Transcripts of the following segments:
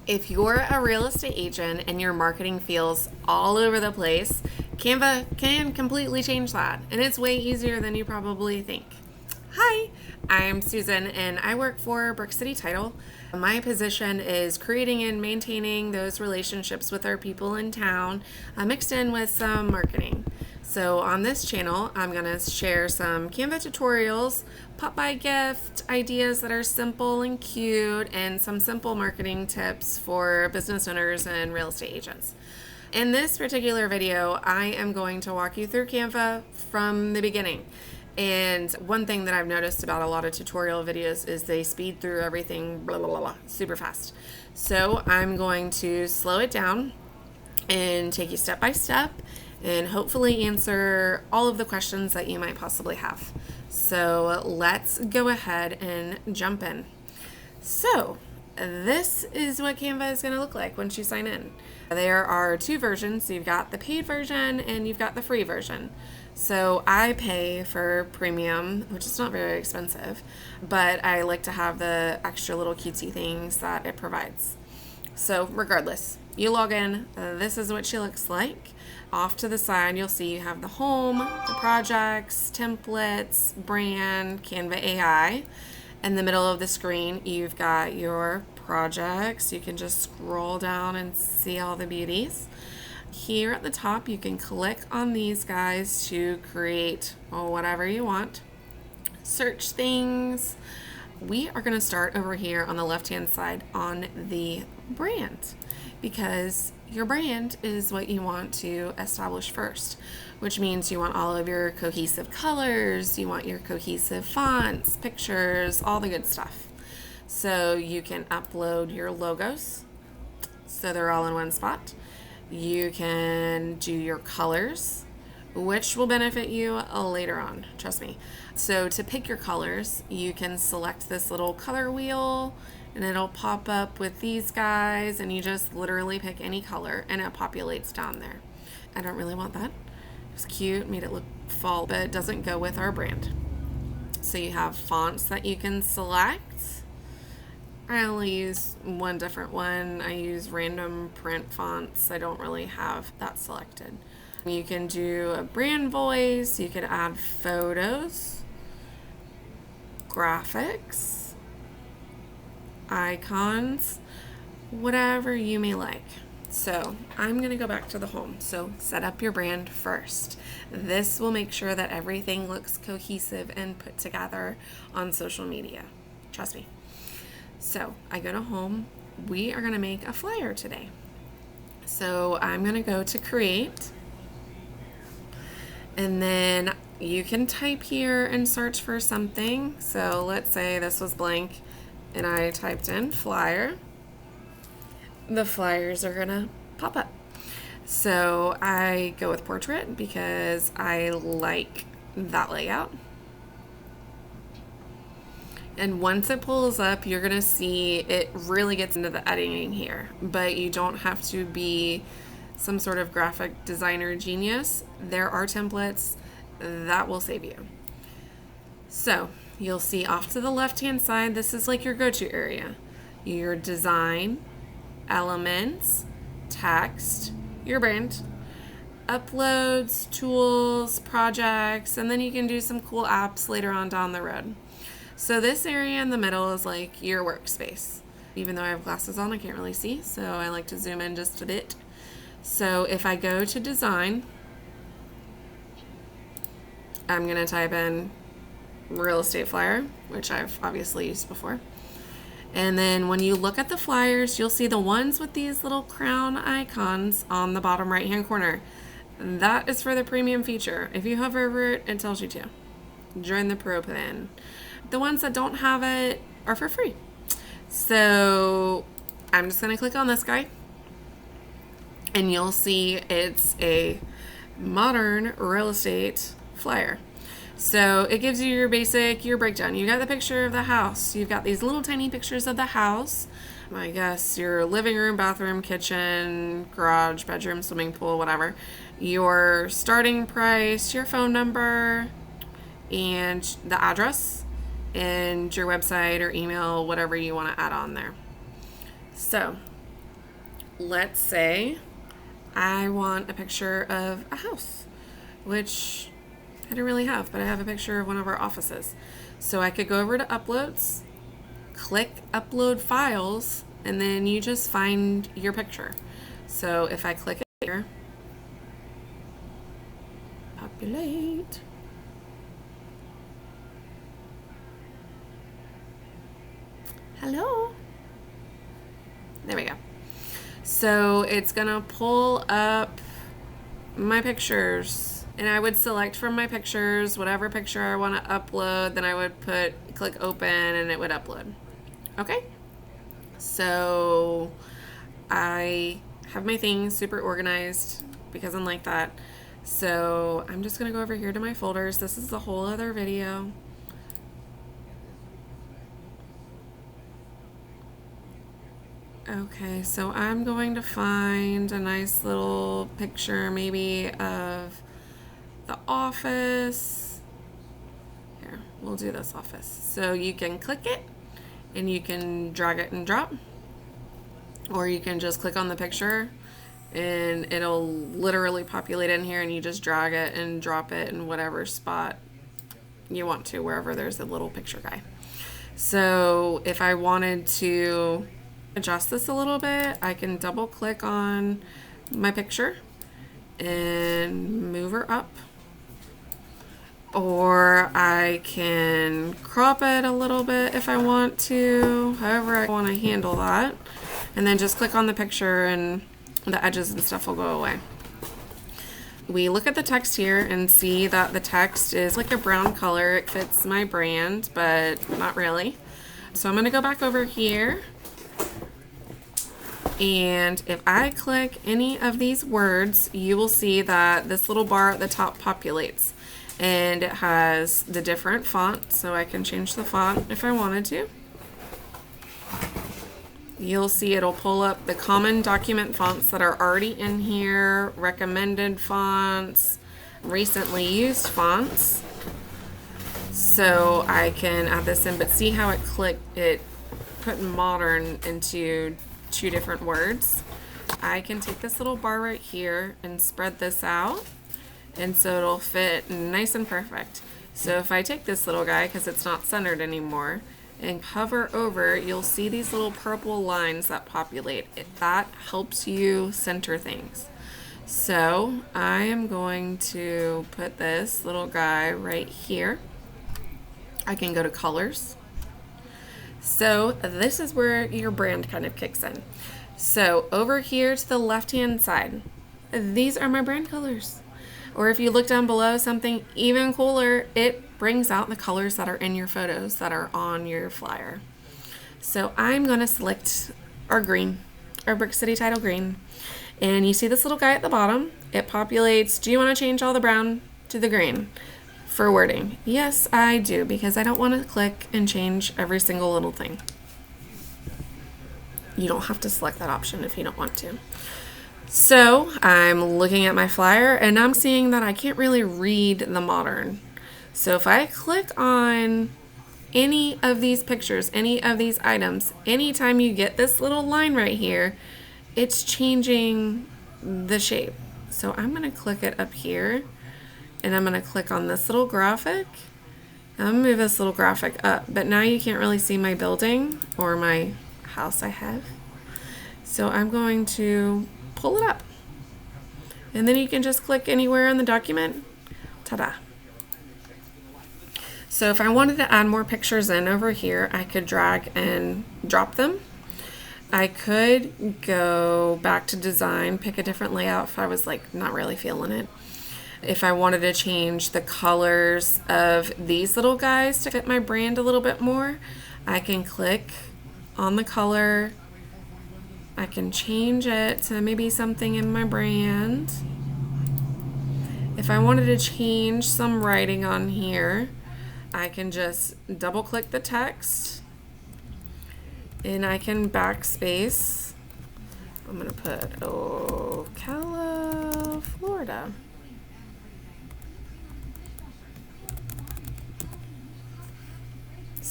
If you're a real estate agent and your marketing feels all over the place, Canva can completely change that, and it's way easier than you probably think. Hi, I'm Susan and I work for Brick City Title. My position is creating and maintaining those relationships with our people in town, mixed in with some marketing. So on this channel, I'm going to share some Canva tutorials, pop-by gift ideas that are simple and cute, and some simple marketing tips for business owners and real estate agents. In this particular video, I am going to walk you through Canva from the beginning. And one thing that I've noticed about a lot of tutorial videos is they speed through everything blah, blah, blah, blah, super fast. So I'm going to slow it down and take you step by step and hopefully answer all of the questions that you might possibly have. So let's go ahead and jump in. So this is what Canva is going to look like once you sign in. There are two versions. So you've got the paid version and you've got the free version. So I pay for premium, which is not very expensive, but I like to have the extra little cutesy things that it provides. So regardless, you log in, this is what she looks like. Off to the side, you'll see you have the home, the projects, templates, brand, Canva AI. In the middle of the screen, you've got your projects. You can just scroll down and see all the beauties. Here at the top, you can click on these guys to create whatever you want. Search things. We are going to start over here on the left-hand side on the brand, because your brand is what you want to establish first, which means you want all of your cohesive colors, you want your cohesive fonts, pictures, all the good stuff. So you can upload your logos so they're all in one spot. You can do your colors, which will benefit you later on, trust me. So to pick your colors, you can select this little color wheel and it'll pop up with these guys, and you just literally pick any color and it populates down there. I don't really want that. It was cute, made it look fall, but it doesn't go with our brand. So you have fonts that you can select. I only use one different one. I use random print fonts. I don't really have that selected. You can do a brand voice. You could add photos, graphics, icons, whatever you may like. So I'm going to go back to the home. So set up your brand first. This will make sure that everything looks cohesive and put together on social media. Trust me. So I go to home. We are going to make a flyer today. So I'm going to go to create. And then you can type here and search for something. So let's say this was blank and I typed in flyer. The flyers are going to pop up. So I go with portrait because I like that layout. And once it pulls up, you're going to see it really gets into the editing here. But you don't have to be some sort of graphic designer genius. There are templates that will save you. So you'll see off to the left-hand side, this is like your go-to area. Your design, elements, text, your brand, uploads, tools, projects, and then you can do some cool apps later on down the road. So this area in the middle is like your workspace. Even though I have glasses on, I can't really see, so I like to zoom in just a bit. So if I go to design, I'm going to type in real estate flyer, which I've obviously used before. And then when you look at the flyers, you'll see the ones with these little crown icons on the bottom right hand corner. That is for the premium feature. If you hover over it, it tells you to join the pro plan. The ones that don't have it are for free. So I'm just going to click on this guy. And you'll see it's a modern real estate flyer. So it gives you your breakdown. You got the picture of the house. You've got these little tiny pictures of the house. I guess your living room, bathroom, kitchen, garage, bedroom, swimming pool, whatever. Your starting price, your phone number, and the address, and your website or email, whatever you want to add on there. So let's say I want a picture of a house, which I don't really have, but I have a picture of one of our offices. So I could go over to uploads, click upload files, and then you just find your picture. So if I click it here, populate. Hello. There we go. So it's gonna pull up my pictures, and I would select from my pictures whatever picture I want to upload. Then I would click open, and it would upload. Okay. So I have my things super organized because I'm like that. So I'm just gonna go over here to my folders. This is a whole other video. Okay, so I'm going to find a nice little picture maybe of the office. Here, we'll do this office. So you can click it and you can drag it and drop, or you can just click on the picture and it'll literally populate in here, and you just drag it and drop it in whatever spot you want to, wherever there's a little picture guy. So if I wanted to adjust this a little bit, I can double click on my picture and move her up, or I can crop it a little bit if I want to, however I want to handle that, and then just click on the picture and the edges and stuff will go away. We look at the text here and see that the text is like a brown color. It fits my brand, but not really. So I'm going to go back over here, and if I click any of these words, you will see that this little bar at the top populates, and it has the different font, so I can change the font if I wanted to. You'll see it'll pull up the common document fonts that are already in here, recommended fonts, recently used fonts. So I can add this in, but see how it put modern into two different words. I can take this little bar right here and spread this out, and so it'll fit nice and perfect. So if I take this little guy, because it's not centered anymore, and hover over, you'll see these little purple lines that populate. That helps you center things. So I am going to put this little guy right here. I can go to colors. So this is where your brand kind of kicks in. So over here to the left-hand side, these are my brand colors. Or if you look down below, something even cooler, it brings out the colors that are in your photos that are on your flyer. So I'm going to select our green, our Brick City title green. And you see this little guy at the bottom. It populates, do you want to change all the brown to the green for wording? Yes, I do, because I don't want to click and change every single little thing. You don't have to select that option if you don't want to. So I'm looking at my flyer and I'm seeing that I can't really read the modern. So if I click on any of these pictures, any of these items, anytime you get this little line right here, it's changing the shape. So I'm going to click it up here, and I'm going to click on this little graphic. I'm going to move this little graphic up, but now you can't really see my building or my house I have. So I'm going to pull it up, and then you can just click anywhere in the document. Ta-da! So if I wanted to add more pictures in over here, I could drag and drop them. I could go back to design, pick a different layout if I was like not really feeling it. If I wanted to change the colors of these little guys to fit my brand a little bit more, I can click on the color. I can change it to maybe something in my brand. If I wanted to change some writing on here, I can just double click the text and I can backspace. I'm going to put Ocala, Florida.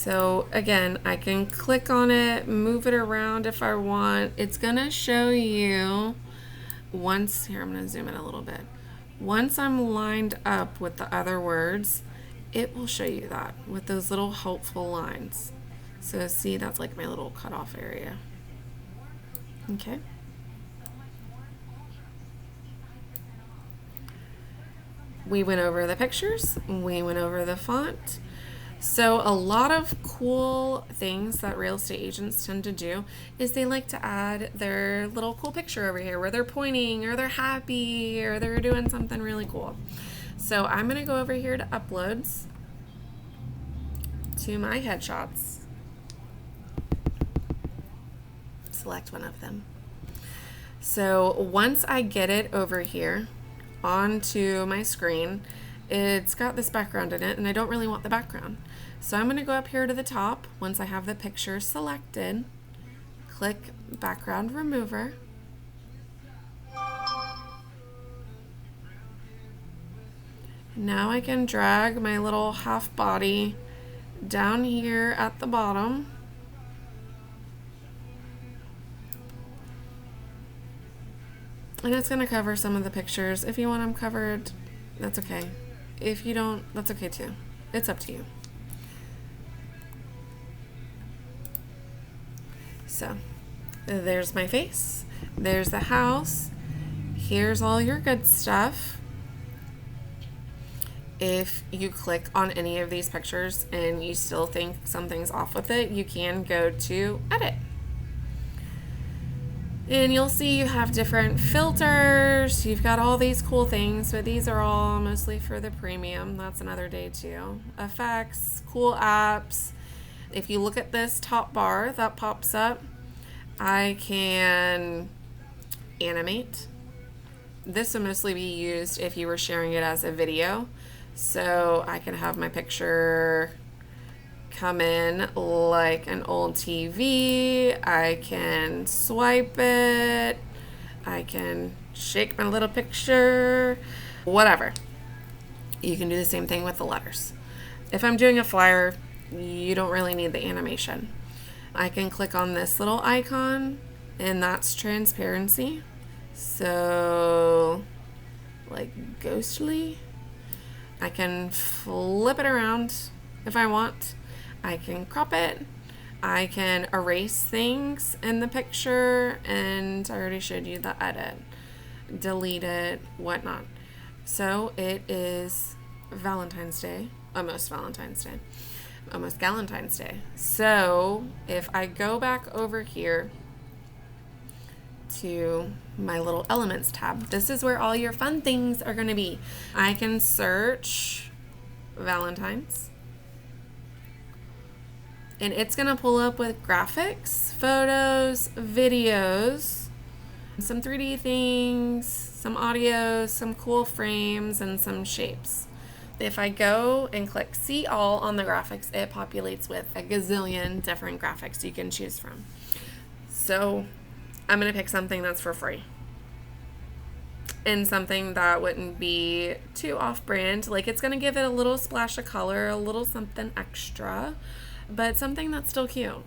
So again, I can click on it, move it around if I want. It's gonna show you once, here I'm gonna zoom in a little bit. Once I'm lined up with the other words, it will show you that with those little helpful lines. So see, that's like my little cutoff area. Okay. We went over the pictures, we went over the font. So a lot of cool things that real estate agents tend to do is they like to add their little cool picture over here where they're pointing or they're happy or they're doing something really cool. So I'm going to go over here to uploads to my headshots. Select one of them. So once I get it over here onto my screen, it's got this background in it and I don't really want the background. So I'm going to go up here to the top once I have the picture selected, click background remover. Now I can drag my little half body down here at the bottom. And it's going to cover some of the pictures. If you want them covered, that's okay. If you don't, that's okay too. It's up to you. So there's my face. There's the house. Here's all your good stuff. If you click on any of these pictures and you still think something's off with it, you can go to edit. And you'll see you have different filters. You've got all these cool things, but these are all mostly for the premium. That's another day too. Effects, cool apps. If you look at this top bar that pops up, I can animate. This will mostly be used if you were sharing it as a video. So I can have my picture come in like an old TV. I can swipe it. I can shake my little picture, whatever. You can do the same thing with the letters. If I'm doing a flyer, you don't really need the animation. I can click on this little icon and that's transparency. So like ghostly. I can flip it around if I want. I can crop it. I can erase things in the picture, and I already showed you the edit, delete it, whatnot. So it is Valentine's Day, almost Valentine's Day, almost Galentine's Day. So if I go back over here to my little elements tab, this is where all your fun things are going to be. I can search Valentine's. And it's going to pull up with graphics, photos, videos, some 3D things, some audio, some cool frames, and some shapes. If I go and click see all on the graphics, it populates with a gazillion different graphics you can choose from. So I'm going to pick something that's for free. And something that wouldn't be too off-brand. Like it's going to give it a little splash of color, a little something extra, but something that's still cute.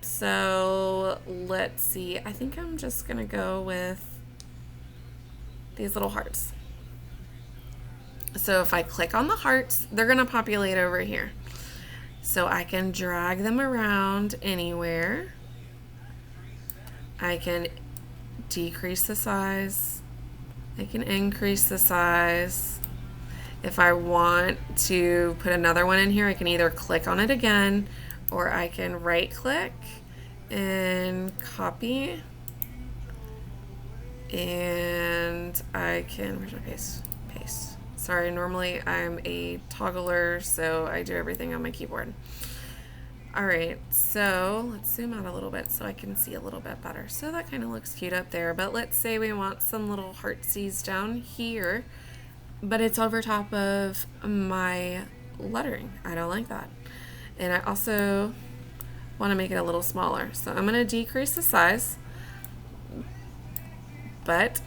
So let's see. I think I'm just going to go with these little hearts. So if I click on the hearts, they're going to populate over here. So I can drag them around anywhere. I can decrease the size. I can increase the size. If I want to put another one in here, I can either click on it again or I can right click and copy. And I can, where's my paste? Paste. Sorry, normally I'm a toggler, so I do everything on my keyboard. All right, so let's zoom out a little bit so I can see a little bit better. So that kind of looks cute up there, but let's say we want some little heartsies down here, but it's over top of my lettering. I don't like that. And I also want to make it a little smaller. So I'm going to decrease the size, but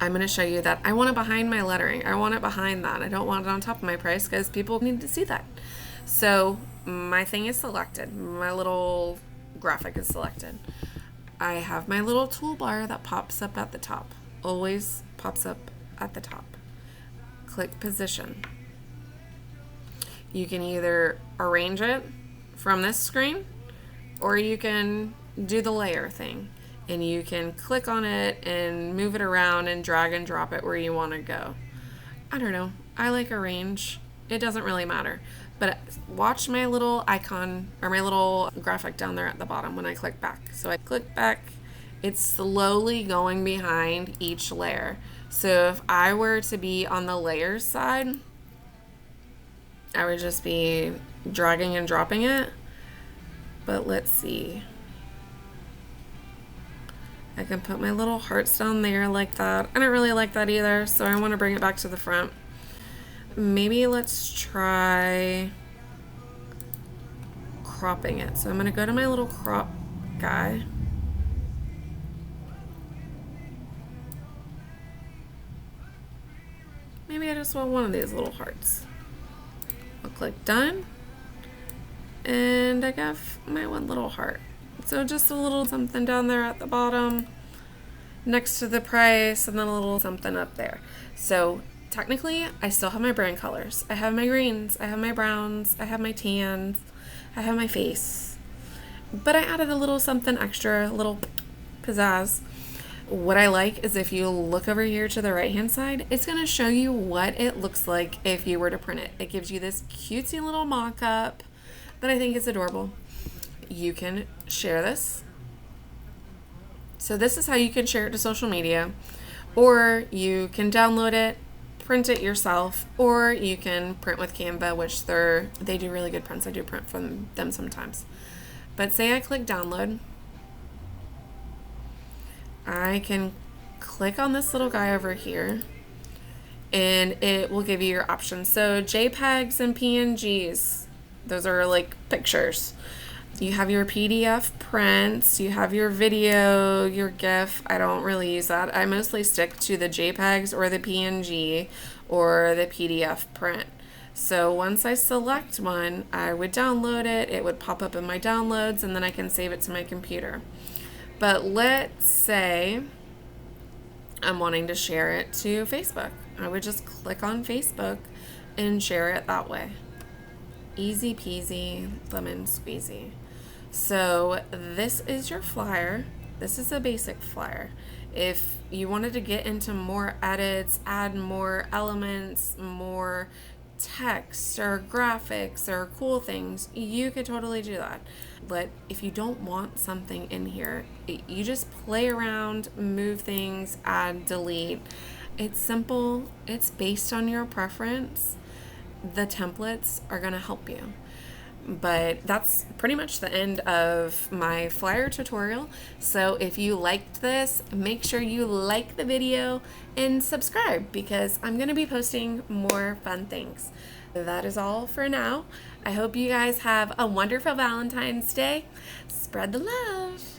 I'm going to show you that I want it behind my lettering. I want it behind that. I don't want it on top of my price because people need to see that. So my thing is selected. My little graphic is selected. I have my little toolbar that pops up at the top. Always pops up at the top. Click position. You can either arrange it from this screen, or you can do the layer thing. And you can click on it and move it around and drag and drop it where you want to go. I don't know. I like arrange. It doesn't really matter. But watch my little icon or my little graphic down there at the bottom when I click back. So I click back. It's slowly going behind each layer. So if I were to be on the layers side, I would just be dragging and dropping it. But let's see. I can put my little hearts down there like that. I don't really like that either, so I want to bring it back to the front. Maybe let's try cropping it. So I'm going to go to my little crop guy. Maybe I just want one of these little hearts. I'll click done. And I have my one little heart. So just a little something down there at the bottom next to the price, and then a little something up there. So technically, I still have my brand colors. I have my greens, I have my browns, I have my tans, I have my face. But I added a little something extra, a little pizzazz. What I like is if you look over here to the right-hand side, it's going to show you what it looks like if you were to print it. It gives you this cutesy little mock-up that I think is adorable. You can share this. So this is how you can share it to social media, or you can download it, print it yourself, or you can print with Canva, which they do really good prints. I do print from them sometimes. But say I click download, I can click on this little guy over here, and it will give you your options. So JPEGs and PNGs, those are like pictures. You have your PDF prints, you have your video, your GIF. I don't really use that. I mostly stick to the JPEGs or the PNG or the PDF print. So once I select one, I would download it. It would pop up in my downloads, and then I can save it to my computer. But let's say I'm wanting to share it to Facebook. I would just click on Facebook and share it that way. Easy peasy, lemon squeezy. So this is your flyer. This is a basic flyer. If you wanted to get into more edits, add more elements, more text or graphics or cool things, you could totally do that. But if you don't want something in here, you just play around, move things, add, delete. It's simple. It's based on your preference. The templates are going to help you. But that's pretty much the end of my flyer tutorial. So if you liked this, make sure you like the video and subscribe, because I'm going to be posting more fun things. That is all for now. I hope you guys have a wonderful Valentine's Day. Spread the love.